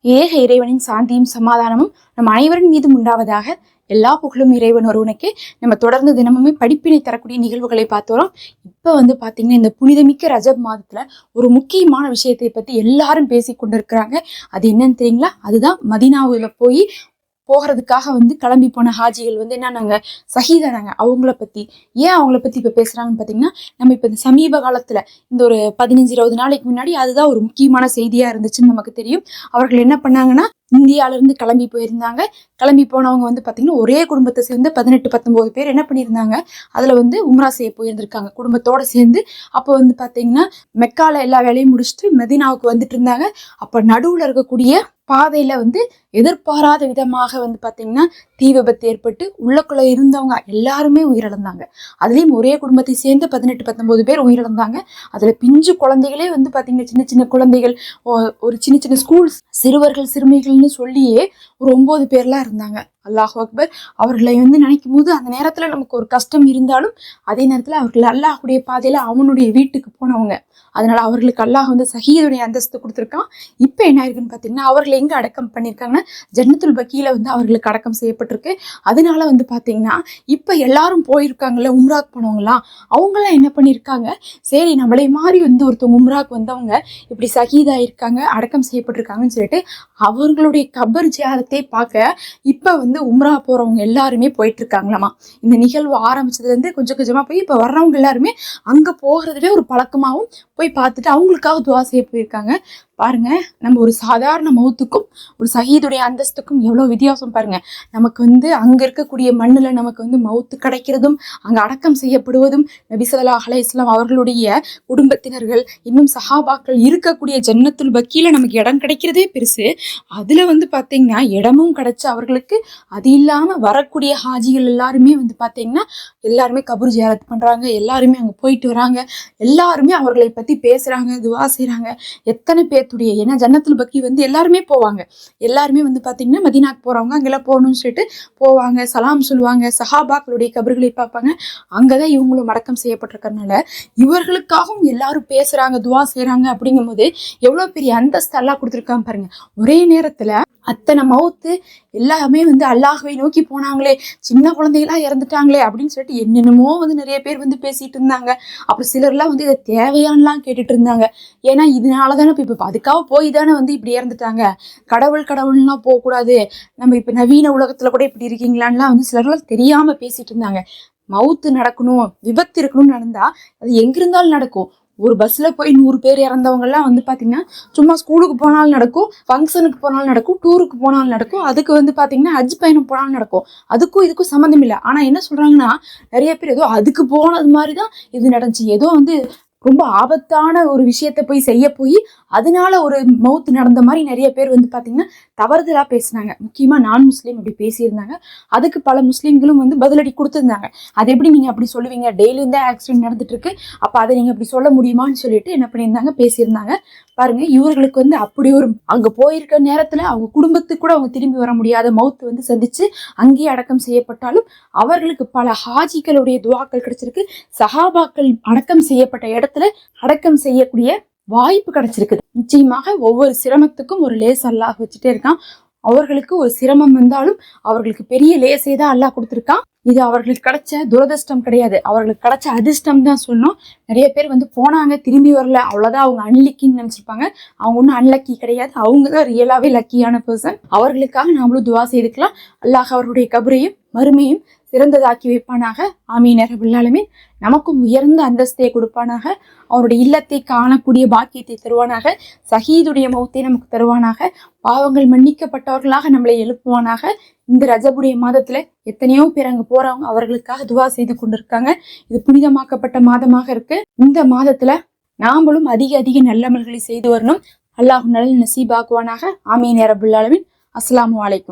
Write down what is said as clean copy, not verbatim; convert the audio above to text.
ஏக இறைவனின் சாந்தியும் சமாதானமும் நம் அனைவரின் மீதும் உண்டாவதாக. எல்லா புகழும் இறைவன் ஒருவனுக்கு. நம்ம தொடர்ந்து தினமுமே படிப்பினை தரக்கூடிய நிகழ்வுகளை பார்த்தோம். இப்ப பாத்தீங்கன்னா இந்த புனிதமிக்க ரஜப் மாதத்துல ஒரு முக்கியமான விஷயத்தை பத்தி எல்லாரும் பேசி கொண்டிருக்கிறாங்க. அது என்னன்னு தெரியுங்களா? அதுதான் மதீனாவுல போகிறதுக்காக கிளம்பி போன ஹாஜிகள் என்னன்னாங்க, சஹீதானாங்க. அவங்கள பத்தி இப்ப பேசுறாங்கன்னு பாத்தீங்கன்னா, நம்ம இப்ப இந்த சமீப காலத்துல இந்த ஒரு 15-20 நாளைக்கு முன்னாடி அதுதான் ஒரு முக்கியமான செய்தியா இருந்துச்சுன்னு நமக்கு தெரியும். அவர்கள் என்ன பண்ணாங்கன்னா, இந்தியால இருந்து கிளம்பி போயிருந்தாங்க. கிளம்பி போனவங்க பாத்தீங்கன்னா ஒரே குடும்பத்தை சேர்ந்து 18-19 பேர் என்ன பண்ணியிருந்தாங்க, அதுல உம்ரா செய்ய போயிருந்திருக்காங்க குடும்பத்தோட சேர்ந்து. அப்போ பாத்தீங்கன்னா மெக்கால எல்லா வேலையும் முடிச்சுட்டு மெதினாவுக்கு வந்துட்டு இருந்தாங்க. அப்ப நடுவுல இருக்கக்கூடிய பாதையில எதிர்பாராத விதமாக பாத்தீங்கன்னா தீ விபத்து ஏற்பட்டு உள்ளக்குள்ள இருந்தவங்க எல்லாருமே உயிரிழந்தாங்க. அதுலயும் ஒரே குடும்பத்தை சேர்ந்து 18-19 பேர் உயிரிழந்தாங்க. அதுல பிஞ்சு குழந்தைகளே பாத்தீங்கன்னா சின்ன சின்ன குழந்தைகள், ஒரு சின்ன சின்ன ஸ்கூல் சிறுவர்கள் சிறுமிகள்னு சொல்லியே ஒரு 9 பேர்லாம் இருந்தாங்க. அல்லாஹ் அக்பர். அவர்களை நினைக்கும் போது அந்த நேரத்துல நமக்கு ஒரு கஷ்டம் இருந்தாலும் அதே நேரத்துல அவர்கள் அல்லாஹுடைய பாதையில அவனுடைய வீட்டுக்கு போனவங்க. அதனால அவர்களுக்கு அல்லாஹ் சஹீதுடைய அந்தஸ்து கொடுத்துருக்கான். இப்ப என்ன இருக்குன்னு பாத்தீங்கன்னா, அவர்களை எங்க அடக்கம் பண்ணிருக்காங்கன்னா ஜன்னத்துல் பக்கீல அவர்களுக்கு அடக்கம் செய்யப்பட்டிருக்கு. அதனால பாத்தீங்கன்னா இப்ப எல்லாரும் போயிருக்காங்கல்ல உம்ராக்கு போனவங்கலாம், அவங்கெல்லாம் என்ன பண்ணிருக்காங்க, சரி நம்மளை மாதிரி ஒருத்தவங்க உம்ராக்கு வந்தவங்க இப்படி சஹீதாயிருக்காங்க, அடக்கம் செய்யப்பட்டிருக்காங்கன்னு சொல்லிட்டு அவர்களுடைய கபர் ஜியாரத்தை பார்க்க இப்ப உம்ரா போறவங்க எல்லாருமே போயிட்டு இருக்காங்களாமா. இந்த நிகழ்வு ஆரம்பிச்சதுல இருந்து கொஞ்சம் கொஞ்சமா போய் இப்ப வர்றவங்க எல்லாருமே அங்க போகிறதுவே ஒரு பழக்கமாவும் போய் பார்த்துட்டு அவங்களுக்காக துவா செய்ய போயிருக்காங்க. பாருங்க, நம்ம ஒரு சாதாரண மௌத்துக்கும் ஒரு சஹீதுடைய அந்தஸ்துக்கும் எவ்வளவு வித்தியாசம் பாருங்க. நமக்கு அங்க இருக்கக்கூடிய மண்ணுல நமக்கு மௌத்து கிடைக்கிறதும் அங்க அடக்கம் செய்யப்படுவதும் நபி ஸல்லல்லாஹு அலைஹி வஸல்லம் அவர்களுடைய குடும்பத்தினர்கள் இன்னும் சஹாபாக்கள் இருக்கக்கூடிய ஜன்னத்துல் பக்கீல நமக்கு இடம் கிடைக்கிறதே பெருசு. அதுல பாத்தீங்கன்னா இடமும் கிடைச்சு அவர்களுக்கு, அது இல்லாம வரக்கூடிய ஹாஜிகள் எல்லாருமே பாத்தீங்கன்னா எல்லாருமே கபூர் ஜியாரத் பண்றாங்க, எல்லாருமே அங்க போயிட்டு வராங்க, எல்லாருமே அவர்களை பத்தி பேசுறாங்க, துவா செய்யறாங்க. எத்தனை பேர் ஏன்னா ஜன்னத்துல் பக்கி எல்லாருமே போவாங்க. எல்லாருமே பாத்தீங்கன்னா மதீனாக்கு போறவங்க அங்கெல்லாம் போகணும்னு சொல்லிட்டு போவாங்க, சலாம் சொல்லுவாங்க, சஹாபாக்களுடைய கபர்களை பார்ப்பாங்க. அங்கதான் இவங்களும் அடக்கம் செய்யப்பட்டிருக்கறதுனால இவர்களுக்காகவும் எல்லாரும் பேசுறாங்க, துவா செய்யறாங்க. அப்படிங்கும் போது எவ்வளவு பெரிய அந்தஸ்து அல்லாஹ் கொடுத்துருக்காங்க பாருங்க. ஒரே நேரத்துல அத்தனை மௌத்து எல்லாமே அல்லாஹ்வை நோக்கி போனாங்களே, சின்ன குழந்தைகளா இறந்துட்டாங்களே அப்படின்னு சொல்லிட்டு என்னென்னமோ நிறைய பேர் பேசிட்டு இருந்தாங்க. அப்புறம் சிலர்லாம் இதை தேவையானலாம் கேட்டுட்டு இருந்தாங்க. ஏன்னா இதனாலதானே இப்ப அதுக்காக போய் தானே இப்படி இறந்துட்டாங்க, கடவுள்லாம் போகக்கூடாது, நம்ம இப்ப நவீன உலகத்துல கூட இப்படி இருக்கீங்களான்லாம் சிலர்லாம் தெரியாம பேசிட்டு இருந்தாங்க. மவுத்து நடக்கணும், விபத்து இருக்கணும்னு நடந்தா அது எங்கிருந்தாலும் நடக்கும். ஒரு பஸ்ல போய் 100 பேர் இறந்தவங்க எல்லாம் பாத்தீங்கன்னா சும்மா ஸ்கூலுக்கு போனாலும் நடக்கும், ஃபங்க்ஷனுக்கு போனாலும் நடக்கும், டூருக்கு போனாலும் நடக்கும், அதுக்கு பாத்தீங்கன்னா ஹஜ் பயணம் போனாலும் நடக்கும். அதுக்கும் இதுக்கும் சம்மந்தம் இல்லை. ஆனா என்ன சொல்றாங்கன்னா, நிறைய பேர் ஏதோ அதுக்கு போனது மாதிரிதான் இது நடந்துச்சு, ஏதோ ரொம்ப ஆபத்தான ஒரு விஷயத்த போய் செய்ய போய் அதனால ஒரு மவுத்து நடந்த மாதிரி நிறைய பேர் பாத்தீங்கன்னா தவறுதலா பேசினாங்க. முக்கியமா நான் முஸ்லீம் அப்படி பேசியிருந்தாங்க. அதுக்கு பல முஸ்லீம்களும் பதிலடி கொடுத்திருந்தாங்க. அது எப்படி நீங்க அப்படி சொல்லுவீங்க, டெய்லி இந்த ஆக்சிடென்ட் நடந்துட்டு இருக்கு, அப்ப அதை நீங்க அப்படி சொல்ல முடியுமான்னு சொல்லிட்டு என்ன பண்ணியிருந்தாங்க, பேசியிருந்தாங்க. பாருங்க, இவர்களுக்கு அப்படி ஒரு அங்க போயிருக்க நேரத்துல அவங்க குடும்பத்துக்கு கூட அவங்க திரும்பி வர முடியாத மவுத்து சந்திச்சு அங்கேயே அடக்கம் செய்யப்பட்டாலும் அவர்களுக்கு பல ஹாஜிகளுடைய துவாக்கள் கிடைச்சிருக்கு. சஹாபாக்கள் அடக்கம் செய்யப்பட்ட இடத்துல அடக்கம் செய்யக்கூடிய வாய்ப்பு கிடைச்சிருக்குது. நிச்சயமாக ஒவ்வொரு சிரமத்துக்கும் ஒரு லேஸ் அல்லாஹ் வச்சுட்டே இருக்கான். அவர்களுக்கு ஒரு சிரமம் வந்தாலும் அவர்களுக்கு பெரிய லேசை தான் அல்லாஹ் கொடுத்துருக்கான். இது அவர்களுக்கு கிடைச்ச துரதிர்ஷ்டம் கிடையாது, அவர்களுக்கு கிடைச்ச அதிர்ஷ்டம் தான் சொல்லணும். நிறைய பேர் போனாங்க திரும்பி வரல, அவ்வளவுதான் அவங்க அன்லக்கின்னு நினைச்சிருப்பாங்க. அவங்க ஒன்றும் அன்லக்கி கிடையாது, அவங்க தான் ரியலாவே லக்கியான பர்சன். அவர்களுக்காக நாமளும் துவா செய்துக்கலாம். அல்லாஹ் அவர்களுடைய கபரையும் மறுமையும் சிறந்ததாக்கி வைப்பானாக. ஆமீன் ரப்பல் ஆலமீன். நமக்கும் உயர்ந்த அந்தஸ்தை கொடுப்பானாக, அவருடைய இல்லத்தை காணக்கூடிய பாக்கியத்தை தருவானாக, சஹீதுடைய மௌத்தை நமக்கு தருவானாக, பாவங்கள் மன்னிக்கப்பட்டவர்களாக நம்மளை எழுப்புவானாக. இந்த ரஜபுடைய மாதத்துல எத்தனையோ பேர் அங்க போறவங்க அவர்களுக்காக துவா செய்து கொண்டிருக்காங்க. இது புனிதமாக்கப்பட்ட மாதமாக இருக்கு. இந்த மாதத்துல நாமளும் அதிக அதிக நல்லமல்களை செய்து வரணும். அல்லாஹ் நல்ல நசீபாக்குவானாக. ஆமீன் ரப்பல் ஆலமீன். அஸ்ஸலாமு அலைக்கும்.